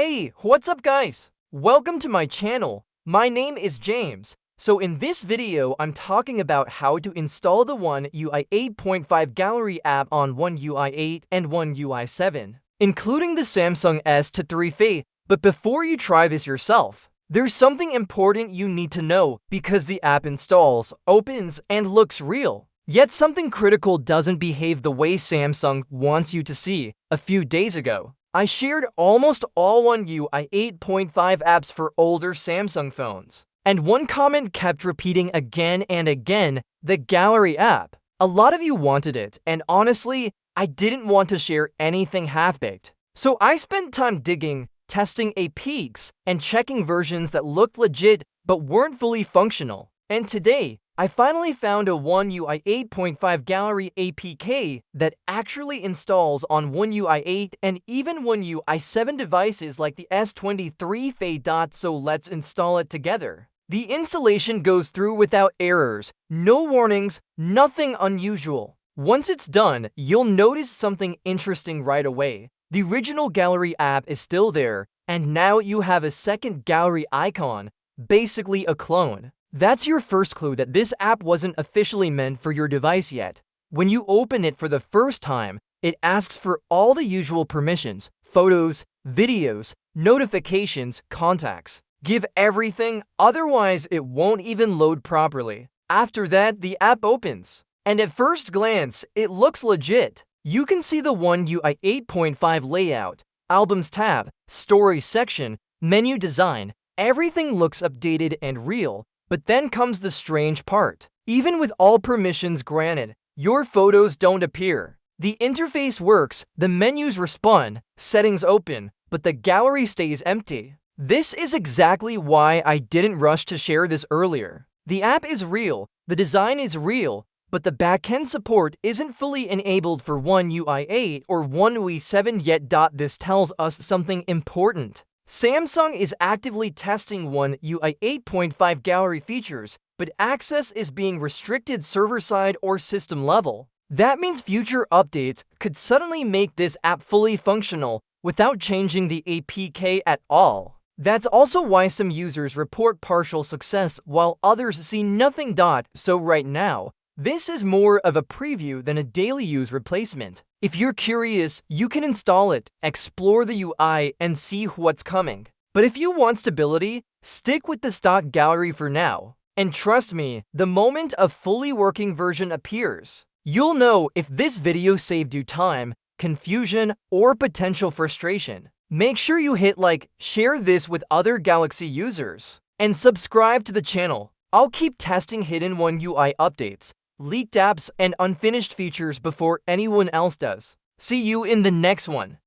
Hey, what's up guys? Welcome to my channel. My name is James. So in this video, I'm talking about how to install the One UI 8.5 Gallery app on One UI 8 and One UI 7, including the Samsung S23 FE. But before you try this yourself, there's something important you need to know because the app installs, opens, and looks real. Yet something critical doesn't behave the way Samsung wants you to see. A few days ago, I shared almost all One UI 8.5 apps for older Samsung phones. And one comment kept repeating again and again, the Gallery app. A lot of you wanted it, and honestly, I didn't want to share anything half-baked. So I spent time digging, testing APKs, and checking versions that looked legit but weren't fully functional. And today, I finally found a One UI 8.5 Gallery APK that actually installs on One UI 8 and even One UI 7 devices like the S23 FE. So let's install it together. The installation goes through without errors, no warnings, nothing unusual. Once it's done, you'll notice something interesting right away. The original Gallery app is still there, and now you have a second Gallery icon, basically a clone. That's your first clue that this app wasn't officially meant for your device yet. When you open it for the first time, it asks for all the usual permissions: photos, videos, notifications, contacts. Give everything, otherwise it won't even load properly. After that, the app opens. And at first glance, it looks legit. You can see the One UI 8.5 layout, Albums tab, Stories section, menu design. Everything looks updated and real. But then comes the strange part. Even with all permissions granted, your photos don't appear. The interface works, the menus respond, settings open, but the gallery stays empty. This is exactly why I didn't rush to share this earlier. The app is real, the design is real, but the backend support isn't fully enabled for One UI 8 or One UI 7 yet. This tells us something important. Samsung is actively testing One UI 8.5 Gallery features, but access is being restricted server-side or system level. That means future updates could suddenly make this app fully functional without changing the APK at all. That's also why some users report partial success while others see nothing. So right now, this is more of a preview than a daily use replacement. If you're curious, you can install it, explore the UI, and see what's coming. But if you want stability, stick with the stock Gallery for now. And trust me, the moment a fully working version appears, you'll know if this video saved you time, confusion, or potential frustration. Make sure you hit like, share this with other Galaxy users, and subscribe to the channel. I'll keep testing hidden One UI updates, leaked apps, and unfinished features before anyone else does. See you in the next one.